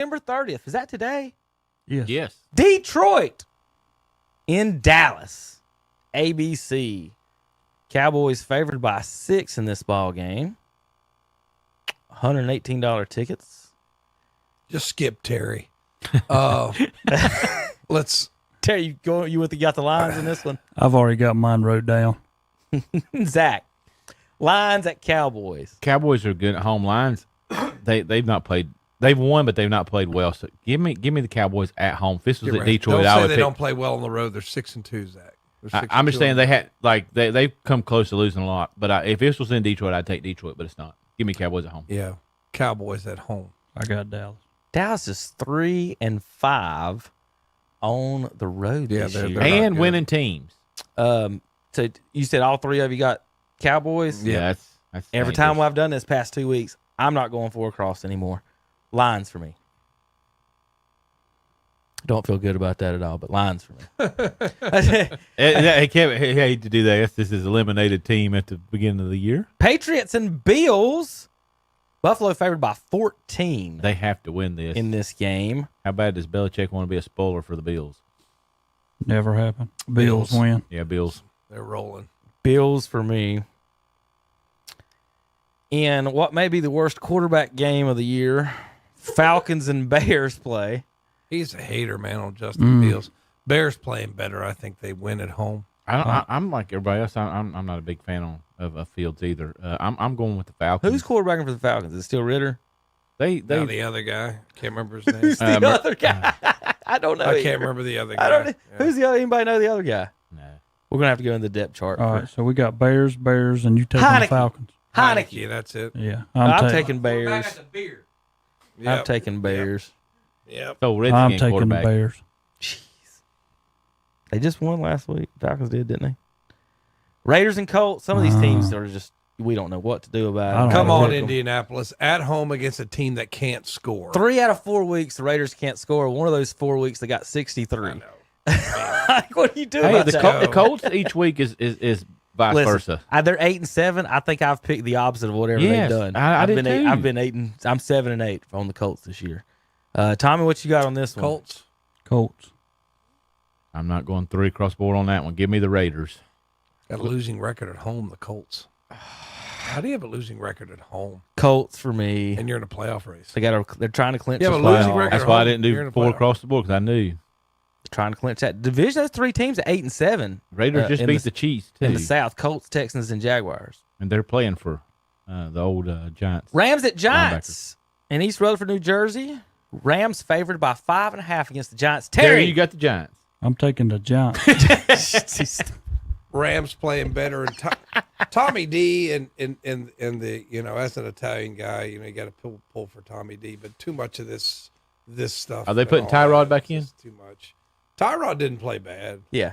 September 30th. Is that today? Yes. Yes. Detroit in Dallas. ABC. Cowboys favored by 6 in this ball game. $118 tickets. Just skip Terry. Let's. Terry, you got the lines in this one? I've already got mine wrote down. Zach, lines at Cowboys. Cowboys are good at home. Lines, they've not played. They've won, but they've not played well. So give me the Cowboys at home. If this was at Detroit, Don't say they don't play well on the road. They're 6-2, Zach. I'm just saying they've come close to losing a lot. But if this was in Detroit, I'd take Detroit, but it's not. Give me Cowboys at home. Yeah, Cowboys at home. I got Dallas. Dallas is 3-5 on the road this year. And winning teams. So you said all three of you got Cowboys? Yeah, that's every time I've done this past 2 weeks, I'm not going for a cross anymore. Lines for me. Don't feel good about that at all, but lines for me. I hate to do that. This is eliminated team at the beginning of the year. Patriots and Bills. Buffalo favored by 14. They have to win this in this game. How bad does Belichick want to be a spoiler for the Bills? Never happened. Bills win. Yeah, Bills. They're rolling. Bills for me. In what may be the worst quarterback game of the year, Falcons and Bears play. He's a hater, man, on Justin Fields. Bears playing better. I think they win at home. I'm like everybody else. I'm not a big fan of Fields either. I'm going with the Falcons. Who's quarterbacking for the Falcons? Is it still Ritter? Now the other guy. Can't remember his name. Who's the other guy? I don't know. I can't remember the other guy. Who's the other? Anybody know the other guy? No. We're gonna have to go in the depth chart. All right, so we got Bears, and you taking the Falcons. Heineke. That's it. Yeah, I'm taking Bears. Back at the beer. I'm taking Bears. Yep. So I'm taking the Bears. Jeez. They just won last week. Falcons did, didn't they? Raiders and Colts. Some of these teams are just, we don't know what to do about it. Come on, Indianapolis. At home against a team that can't score. 3 out of 4 weeks, the Raiders can't score. One of those 4 weeks, they got 63. I know. Like, what do you do Hey, about the that? Colts each week is vice versa. They're 8-7. I think I've picked the opposite of whatever Yes, they've done. I did too. I've been 8 and I'm 7-8 on the Colts this year. Tommy, what you got on this one? Colts. I'm not going 3 across the board on that one. Give me the Raiders. Got a losing record at home, the Colts. How do you have a losing record at home? Colts for me. And you're in a playoff race. They're trying to clinch. Yeah, the but losing playoff. record. That's why I didn't do 4 across the board, because I knew. Trying to clinch that division. Those 3 teams at 8-7. Raiders just beat the Chiefs too in the South. Colts, Texans, and Jaguars. And they're playing for the old Giants. Rams at Giants in East Rutherford, New Jersey. Rams favored by 5.5 against the Giants. Terry, you got the Giants. I'm taking the Giants. Rams playing better, and Tommy D and the as an Italian guy, you got to pull for Tommy D, but too much of this stuff. Are they putting Tyrod back in? Too much. Tyrod didn't play bad. Yeah.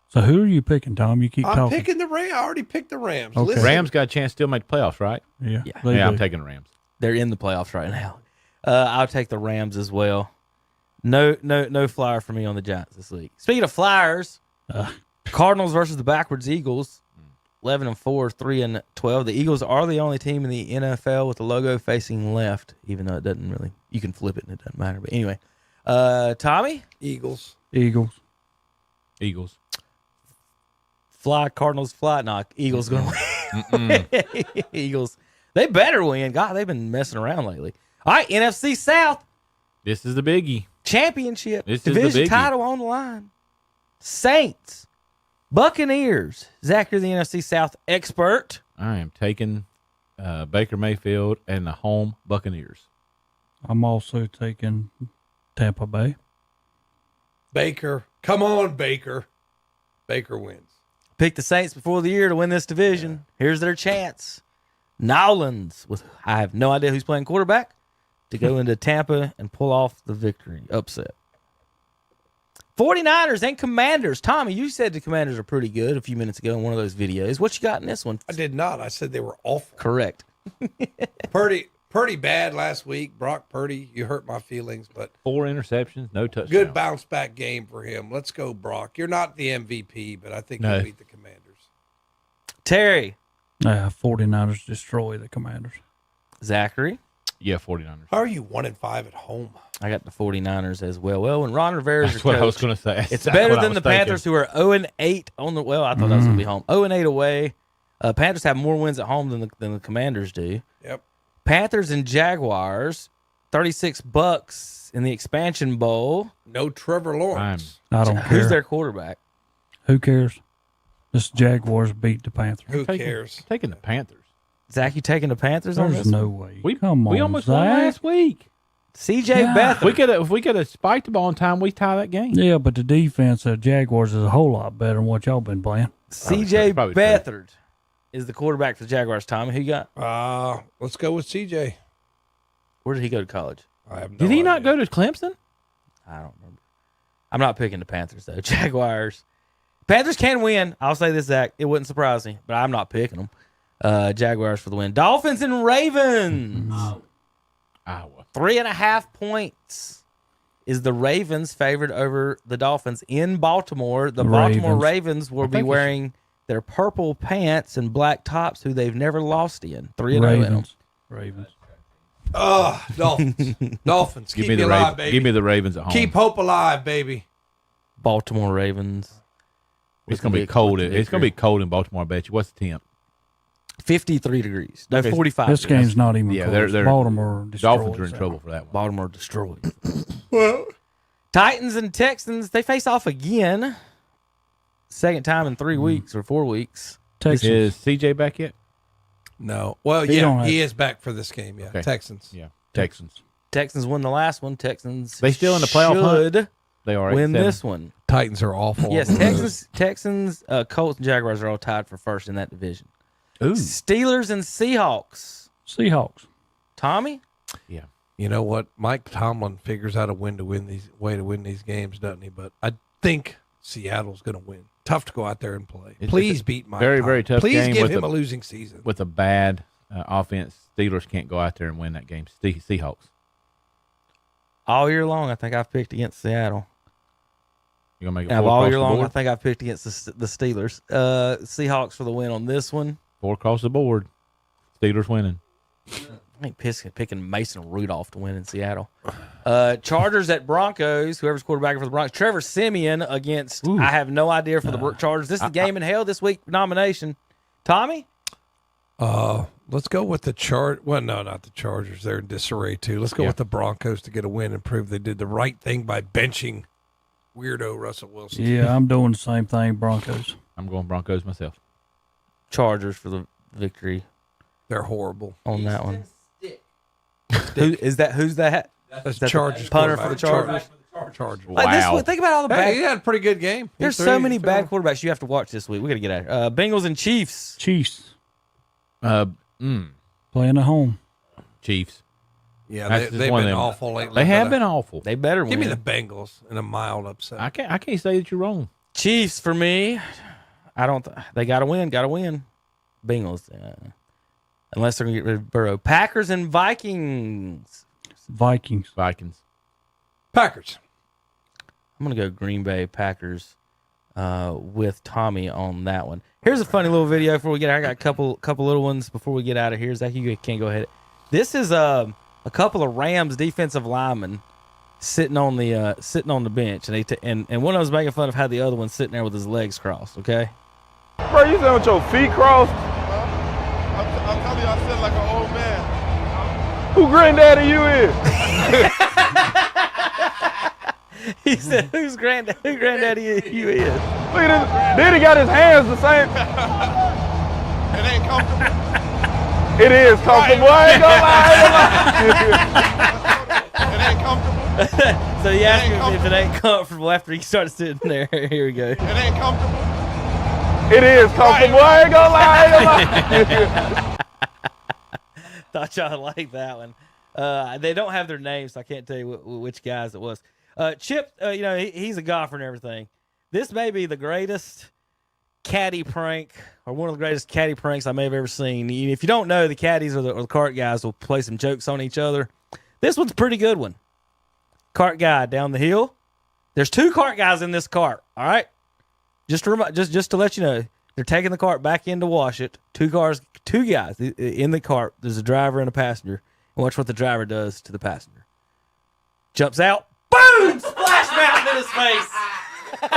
So who are you picking, Tom? You keep I'm talking. picking the Rams. I already picked the Rams. Okay. Listen. Rams got a chance to still make the playoffs, right? Yeah. Yeah, I'm taking the Rams. They're in the playoffs right now. I'll take the Rams as well. No flyer for me on the Giants this week. Speaking of flyers, Cardinals versus the backwards Eagles. 11-4, 3-12. The Eagles are the only team in the NFL with the logo facing left, even though it doesn't really. You can flip it and it doesn't matter. But anyway, Tommy, Eagles. Fly Cardinals fly. Nah, Eagles gonna win. Eagles. They better win. God, they've been messing around lately. All right, NFC South. This is the biggie. Championship. This is the division biggie. title on the line. Saints. Buccaneers. Zach, you're the NFC South expert. I am taking Baker Mayfield and the home Buccaneers. I'm also taking Tampa Bay. Baker. Come on, Baker. Baker wins. Picked the Saints before the year to win this division. Here's their chance. Nowlands, I have no idea who's playing quarterback, to go into Tampa and pull off the victory. Upset. 49ers and Commanders. Tommy, you said the Commanders are pretty good a few minutes ago in one of those videos. What you got in this one? I did not. I said they were awful. Correct. Purdy bad last week. Brock Purdy, you hurt my feelings, but 4 interceptions, no touchdowns. good bounce back game for him. Let's go, Brock. You're not the MVP, but I think you'll beat the Commanders. Terry. 49ers destroy the Commanders. Zachary. Yeah, 49ers. How are you 1-5 at home? I got the 49ers as well. Well, when Ron Rivera's That's your what I was coach, going to say. That's it's exactly better what I than was the thinking. Panthers, who are 0-8 on the. Well, I thought that was going to be home. 0-8 away. Panthers have more wins at home than the Commanders do. Yep. Panthers and Jaguars, $36 in the expansion bowl. No Trevor Lawrence. I don't care. Who's their quarterback? Who cares? This Jaguars beat the Panthers. Who Taking- cares? Taking the Panthers. Zach, you taking the Panthers on There's this? no way. We Come on, We almost won Zach. last week. CJ Yeah. Beathard. If we could have spiked the ball in time, we tie that game. Yeah, but the defense of Jaguars is a whole lot better than what y'all been playing. CJ Probably true. Beathard is the quarterback for the Jaguars. Tommy, who you got? Let's go with CJ. Where did he go to college? I have no Did he not idea. go to Clemson? I don't remember. I'm not picking the Panthers, though. Jaguars. Panthers can win. I'll say this, Zach. It wouldn't surprise me, but I'm not picking them. Jaguars for the win. Dolphins and Ravens. Iowa. 3.5 points. Is the Ravens favored over the Dolphins in Baltimore? The Baltimore Ravens will be wearing their purple pants and black tops, who they've never lost in. 3-0 in them. Ravens. Dolphins. Dolphins. Give Keep me me the alive, Ravens. baby. Give me the Ravens at home. Keep hope alive, baby. Baltimore Ravens. It's going to be cold. It's going to be cold in Baltimore. I bet you. What's the temp? 53 degrees. No, Okay. 45. This degrees. game's not even Yeah, close. they're Baltimore Dolphins are in destroys trouble for that one. Baltimore destroyed. Titans and Texans, they face off again. Second time in 3 weeks or 4 weeks. Texans. Is CJ back yet? No. Well, He don't yeah, have- he is back for this game. Yeah. Okay. Texans. Yeah, Texans. Texans won the last one. Texans They still in the playoff hunt? should They are win 8-7. this one. Titans are awful. Yes, Texans, Colts, and Jaguars are all tied for first in that division. Ooh, Steelers and Seahawks. Seahawks. Tommy? yeah. You know what? Mike Tomlin figures out a way to win these games, doesn't he? But I think Seattle's going to win. Tough to go out there and play. It's Please a beat Mike. very, Tomlin. very tough Please game give with him a- a losing season. With a bad offense, Steelers can't go out there and win that game. Seahawks. All year long, I think I've picked against Seattle. You're going to make it And four all across year the long, board? I think I've picked against the Steelers. Seahawks for the win on this one. 4 across the board. Steelers winning. I think picking Mason Rudolph to win in Seattle. Chargers at Broncos. Whoever's quarterback for the Broncos. Trevor Siemian against. Ooh. I have no idea for the Chargers. This is the game in hell this week nomination. Tommy. Let's go with the Well, no, not the Chargers. They're in disarray too. Let's go Yeah. with the Broncos to get a win and prove they did the right thing by benching weirdo Russell Wilson. Yeah, I'm doing the same thing. Broncos. I'm going Broncos myself. Chargers for the victory They're horrible. on that one. Who is that? Who's that? That's the Chargers punter for the quarterback. Chargers? Chargers. Like this Wow. week, think about all the Hey, bad. he had a pretty good game. There's so many bad quarterbacks you have to watch this week. We got to get out of here. Bengals and Chiefs. Chiefs Chiefs. playing at home. Yeah, That's just they've one of been them. awful lately. They have but, been awful. They better win. Give me the Bengals in a mild upset. I can't say that you're wrong. Chiefs for me. I don't. They got to win. Got to win. Bengals. Unless they're gonna get rid of Burrow. Packers and Vikings. Vikings. Vikings. Packers. I'm gonna go Green Bay Packers with Tommy on that one. Here's a funny little video before we get out. I got a couple little ones before we get out of here. Zach, you can't go ahead. This is a couple of Rams defensive linemen sitting on the bench, and one of them's making fun of how the other one's sitting there with his legs crossed. Okay. Bro, you sitting with your feet crossed? I'm telling you, I sit like an old man. Who granddaddy you is? He said, "Who granddaddy you is?" Look at this. Then he got his hands the same. It ain't comfortable. It is comfortable. I ain't gonna lie. It ain't comfortable. So he asked ain't him if it ain't comfortable after he started sitting there. Here we go. It ain't comfortable. It is comfortable. I ain't gonna lie. I ain't gonna lie. Thought y'all like that one. They don't have their names, so I can't tell you which guys it was. Chip, he's a golfer and everything. This may be the greatest caddy prank, or one of the greatest caddy pranks I may have ever seen. If you don't know, the caddies or the cart guys will play some jokes on each other. This one's a pretty good one. Cart guy down the hill. There's 2 cart guys in this cart. All right, just to let you know, they're taking the cart back in to wash it. 2 guys in the cart. There's a driver and a passenger. Watch what the driver does to the passenger. Jumps out. Boom! Splash mountain in his face.